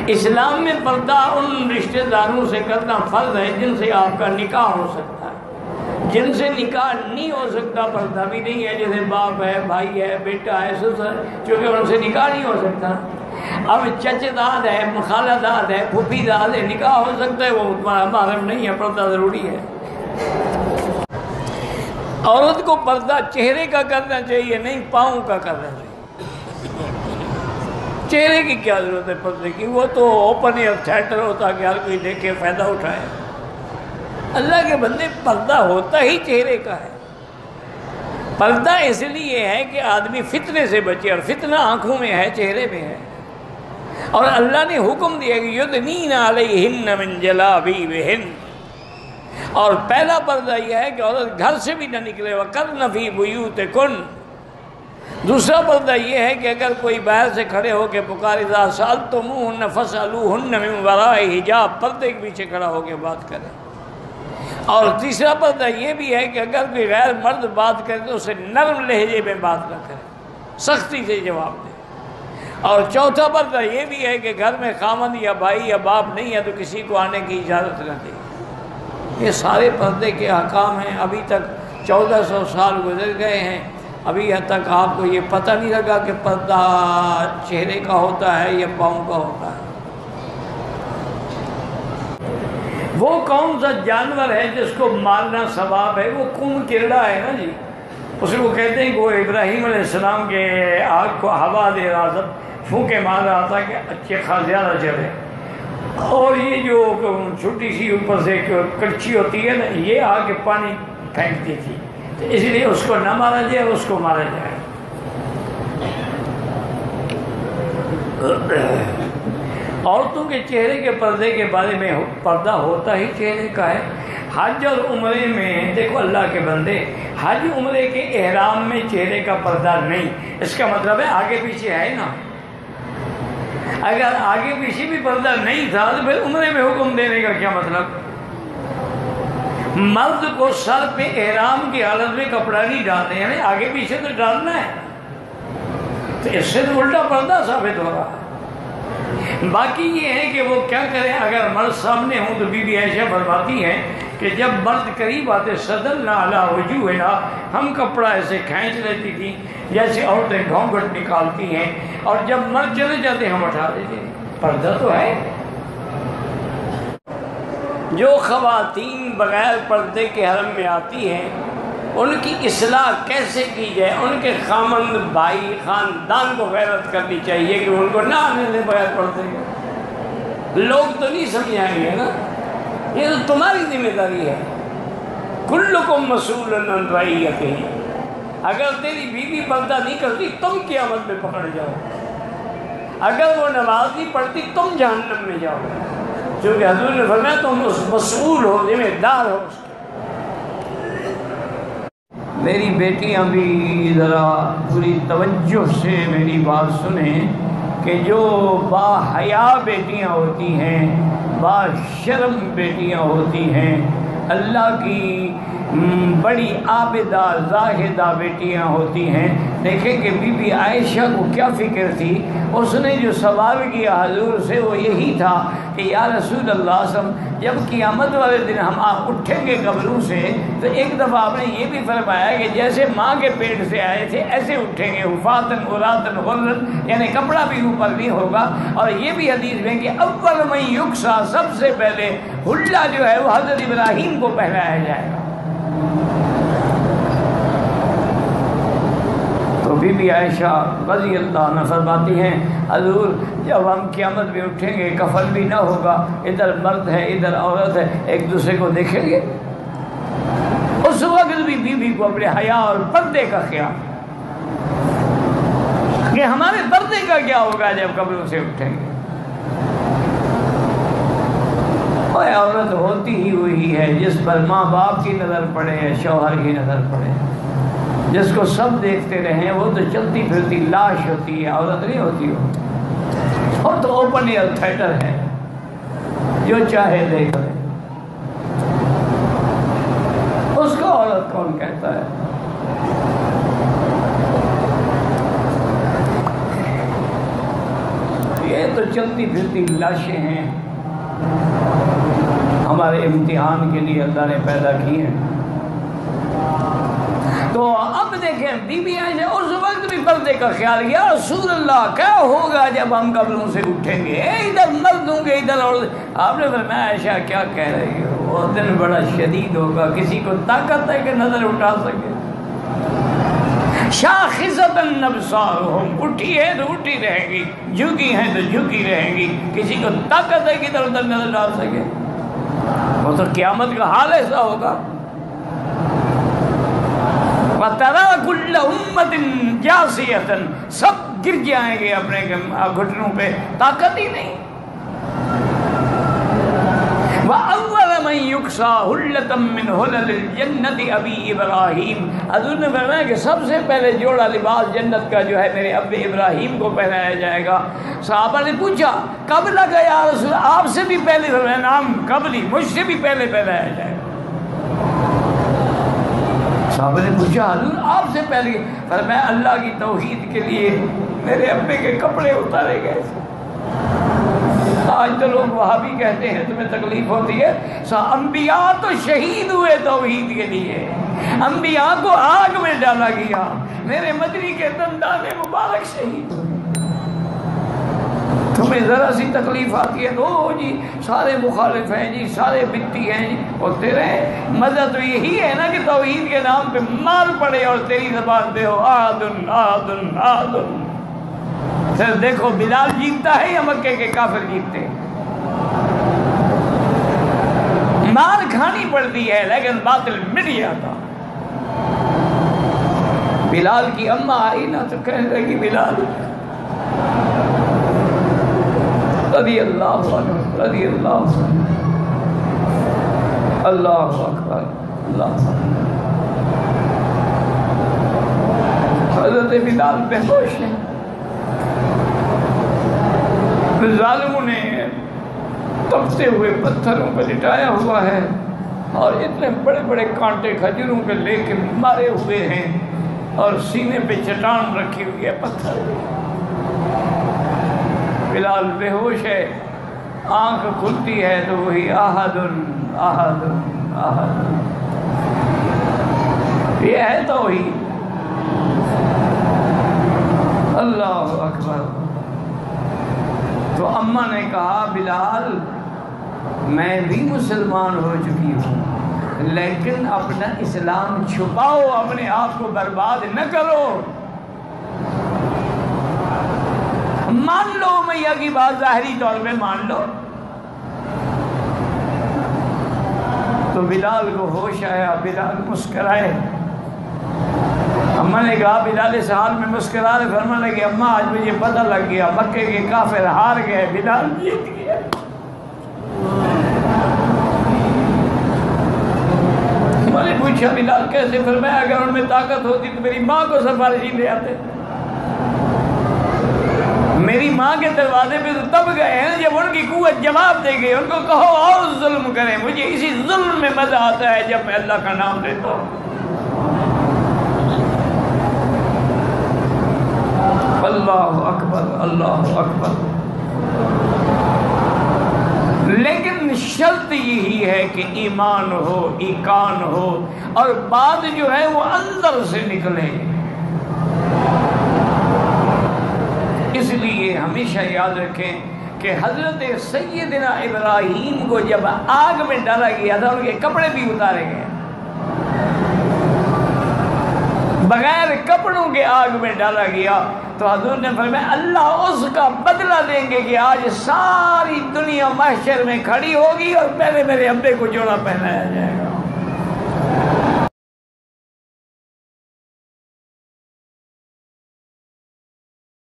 اسلام میں پردہ ان رشتہ داروں سے کرنا فرض ہے جن سے آپ کا نکاح ہو سکتا ہے۔ جن سے نکاح نہیں ہو سکتا پردہ بھی نہیں ہے، جیسے باپ ہے، بھائی ہے، بیٹا ہے، سسر، چونکہ ان سے نکاح نہیں ہو سکتا۔ اب چچے داد ہے، خالہ داد ہے، پھوپھی داد ہے، نکاح ہو سکتا ہے، وہ محرم نہیں ہے، پردہ ضروری ہے۔ عورت کو پردہ چہرے کا کرنا چاہیے، نہیں پاؤں کا کرنا چاہیے۔ چہرے کی کیا ضرورت ہے پردے کی؟ وہ تو اوپن ایئر تھیٹر ہوتا کہ ہر کوئی دیکھے فائدہ اٹھائے۔ اللہ کے بندے، پردہ ہوتا ہی چہرے کا ہے۔ پردہ اس لیے ہے کہ آدمی فتنے سے بچے، اور فتنہ آنکھوں میں ہے، چہرے میں ہے۔ اور اللہ نے حکم دیا کہ یدنین علیہن من جلابیبہن، اور پہلا پردہ یہ ہے کہ عورت گھر سے بھی نہ نکلے، وقرن فی بیوتکن۔ دوسرا پردہ یہ ہے کہ اگر کوئی باہر سے کھڑے ہو کے پکار اذا سألتموہن فاسألوہن من وراء حجاب، پردے کے پیچھے کھڑا ہو کے بات کرے۔ اور تیسرا پردہ یہ بھی ہے کہ اگر کوئی غیر مرد بات کرے تو اسے نرم لہجے میں بات نہ کرے، سختی سے جواب دے۔ اور چوتھا پردہ یہ بھی ہے کہ گھر میں خامند یا بھائی یا باپ نہیں ہے تو کسی کو آنے کی اجازت نہ دے۔ یہ سارے پردے کے احکام ہیں۔ ابھی تک 1400 سال گزر گئے ہیں، ابھی تک آپ کو یہ پتہ نہیں لگا کہ پردہ چہرے کا ہوتا ہے یا پاؤں کا ہوتا ہے۔ وہ کون سا جانور ہے جس کو مارنا ثواب ہے؟ وہ کون کیڑا ہے نا جی، اس کو کہتے ہیں کہ وہ ابراہیم علیہ السلام کے آگ کو ہوا دے رہا تھا، پھونکے مار رہا تھا کہ اچھے زیادہ چلے۔ اور یہ جو چھوٹی سی اوپر سے کڑچی ہوتی ہے نا، یہ آ کے پانی پھینکتی تھی، تو اس لیے اس کو نہ مارا جائے، اس کو مارا جائے۔ عورتوں کے چہرے کے پردے کے بارے میں پردہ ہوتا ہی چہرے کا ہے۔ حج اور عمرے میں دیکھو اللہ کے بندے، حج عمرے کے احرام میں چہرے کا پردہ نہیں، اس کا مطلب ہے آگے پیچھے ہے نا۔ اگر آگے پیچھے بھی پردہ نہیں تھا تو پھر عمرے میں حکم دینے کا کیا مطلب؟ مرد کو سر پہ احرام کی حالت میں کپڑا نہیں ڈالنے، یعنی آگے پیچھے تو ڈالنا ہے، تو اس سے تو الٹا پردہ ثابت ہو رہا ہے۔ باقی یہ ہے کہ وہ کیا کریں، اگر مرد سامنے ہوں تو بی بی عائشہ فرماتی ہیں کہ جب مرد قریب آتے صدلنا علی وجوہنا، ہم کپڑا ایسے کھینچ لیتی تھی جیسے عورتیں گھونگھٹ نکالتی ہیں، اور جب مرد چلے جاتے ہم اٹھا دیتے۔ پردہ تو ہے۔ جو خواتین بغیر پردے کے حرم میں آتی ہیں ان کی اصلاح کیسے کی جائے؟ ان کے خامند، بھائی، خاندان کو غیرت کرنی چاہیے کہ ان کو نہ آنے دیں بغیر پردے کے۔ لوگ تو نہیں سمجھائیں گے نا، یہ تو تمہاری ذمہ داری ہے۔ کلکم مسئول عن رعیتہ، اگر تیری بیوی پردہ نہیں کرتی تم قیامت میں پکڑ جاؤ، اگر وہ نماز نہیں پڑھتی تم جہنم میں جاؤ، کیونکہ حضور نے فرمایا تم اس مسئول ہو، ذمہ دار ہو۔ میری بیٹیاں بھی ذرا پوری توجہ سے میری بات سنیں کہ جو با حیا بیٹیاں ہوتی ہیں، با شرم بیٹیاں ہوتی ہیں، اللہ کی بڑی عابدہ زاہدہ بیٹیاں ہوتی ہیں، دیکھیں کہ بی بی عائشہ کو کیا فکر تھی۔ اس نے جو سوال کیا حضور سے وہ یہی تھا کہ یا رسول اللہ صلی اللہ علیہ وسلم، جب قیامت والے دن ہم آپ اٹھیں گے قبروں سے تو ایک دفعہ آپ نے یہ بھی فرمایا کہ جیسے ماں کے پیٹ سے آئے تھے ایسے اٹھیں گے، حفاظن عراۃن غرلاً، یعنی کپڑا بھی اوپر نہیں ہوگا۔ اور یہ بھی حدیث میں کہ اول من یکسا، سب سے پہلے حلہ جو ہے وہ حضرت ابراہیم کو پہنایا جائے گا۔ تو بی بی عائشہ رضی اللہ عنہ فرماتی ہیں حضور جب ہم قیامت میں اٹھیں گے کفن بھی نہ ہوگا، ادھر مرد ہے ادھر عورت ہے، ایک دوسرے کو دیکھیں گے، اس وقت بھی بیوی کو اپنے حیا اور پردے کا خیال کہ ہمارے پردے کا کیا ہوگا جب قبروں سے اٹھیں گے۔ اور عورت ہوتی ہی وہی ہے جس پر ماں باپ کی نظر پڑے، شوہر کی نظر پڑے، جس کو سب دیکھتے رہیں، وہ تو چلتی پھرتی لاش ہوتی ہے، عورت نہیں ہوتی وہ تو اوپن ایئر تھیٹر ہے، جو چاہے دیکھ لے، اس کو عورت کون کہتا ہے؟ یہ تو چلتی پھرتی لاشیں ہیں، ہمارے امتحان کے لیے اللہ نے پیدا کی ہیں۔ تو اب دیکھیں بی بی عائشہ اس وقت بھی پردے کا خیال، یا رسول اللہ کیا ہوگا جب ہم قبروں سے اٹھیں گے، ادھر مرد ہوں گے ادھر عورت۔ آپ نے فرمایا عائشہ کیا کہہ رہی ہو، وہ دن بڑا شدید ہوگا، کسی کو طاقت ہے کہ نظر اٹھا سکے۔ شاخصۃ ابصارہم، اٹھی ہے تو اٹھی رہے گی، جھکی ہے تو جھکی رہے گی، کسی کو طاقت ہے کہ ادھر ادھر نظر ڈال سکے۔ وہ تو قیامت کا حال ایسا ہوگا۔ وَتَرَىٰ كُلَّ أُمَّةٍ جَاثِيَةً، سب گر جائیں گے اپنے گھٹنوں پہ، طاقت ہی نہیں۔ وَأَوَّلَ مَن يُكْسَىٰ حُلَّةً مِّنْ حُلَلِ الْجَنَّةِ أَبِي إِبْرَاهِيمَ، حضور نے فرمایا کہ سب سے پہلے جوڑا لباس جنت کا جو ہے میرے اب ابراہیم کو پہنایا جائے گا۔ صحابہ نے پوچھا کب لگا یا رسول، آپ سے بھی پہلے، فرمایا نام قبلی، مجھ سے بھی پہلے پہنایا جائے گا۔ صحابہ نے پوچھا حضور آپ سے پہلے، فرمایا اللہ کی توحید کے لیے میرے ابے کے کپڑے اتارے گئے۔ آج تو لوگ وہاں بھی کہتے ہیں تمہیں تکلیف ہوتی ہے، انبیاء تو شہید ہوئے توحید کے لیے، انبیاء کو آگ میں ڈالا گیا، میرے مدنی کے دندان مبارک شہید ہوئے۔ تمہیں ذرا سی تکلیف آتی ہے تو جی سارے مخالف ہیں جی، سارے بدتی ہیں جی، ہوتے رہے۔ مزہ تو یہی ہے نا کہ توحید کے نام پہ مال پڑے اور تیری زبان پہ ہو آدن آدن آدن۔ پھر دیکھو بلال جیتتا ہے یا مکے کے کافر جیتتے ہیں؟ مار کھانی پڑتی ہے لیکن باطل مٹ جاتا۔ بلال کی اماں آئی نا تو کہنے لگی بلال رضی اللہ عنہ، رضی اللہ عنہ، اللہ اکبر اللہ اکبر۔ حضرت بلال بے ہوش ہیں، ظالموں نے تپتے ہوئے پتھروں پہ لٹایا ہوا ہے اور اتنے بڑے بڑے کانٹے کھجوروں کے لے کے مارے ہوئے ہیں اور سینے پہ چٹان رکھی ہوئی ہے پتھر۔ بلال بے ہوش ہے، آنکھ کھلتی ہے تو وہی احد احد احد، یہ ہے توحید۔ اللہ اکبر۔ تو اماں نے کہا بلال میں بھی مسلمان ہو چکی ہوں لیکن اپنا اسلام چھپاؤ، اپنے آپ کو برباد نہ کرو، مان لو میاں کی بات، ظاہری طور پہ مان لو۔ تو بلال کو ہوش آیا، بلال مسکرائے۔ اماں نے کہا بلال اس حال میں مسکرا رہے، فرمانے لگے اماں آج مجھے پتہ لگ گیا مکے کے کافر ہار گئے، بلال جیت گیا۔ میں نے پوچھا بلال کیسے؟ فرمایا اگر ان میں طاقت ہوتی تو میری ماں کو سفارشی لے آتے، میری ماں کے دروازے پہ تو تب گئے ہیں جب ان کی قوت جواب دے گئی، ان کو کہو اور ظلم کریں، مجھے اسی ظلم میں مزہ آتا ہے جب میں اللہ کا نام لیتا ہوں۔ اللہ اکبر اللہ اکبر۔ لیکن شرط یہی ہے کہ ایمان ہو، ایقان ہو اور بات جو ہے وہ اندر سے نکلے۔ اس لیے ہمیشہ یاد رکھیں کہ حضرت سیدنا ابراہیم کو جب آگ میں ڈالا گیا تھا ان کے کپڑے بھی اتارے گئے، بغیر کپڑوں کے آگ میں ڈالا گیا۔ تو حضور نے فرمایا اللہ اس کا بدلہ دیں گے کہ آج ساری دنیا محشر میں کھڑی ہوگی اور پہلے میرے ابے کو جوڑا پہنایا جائے گا۔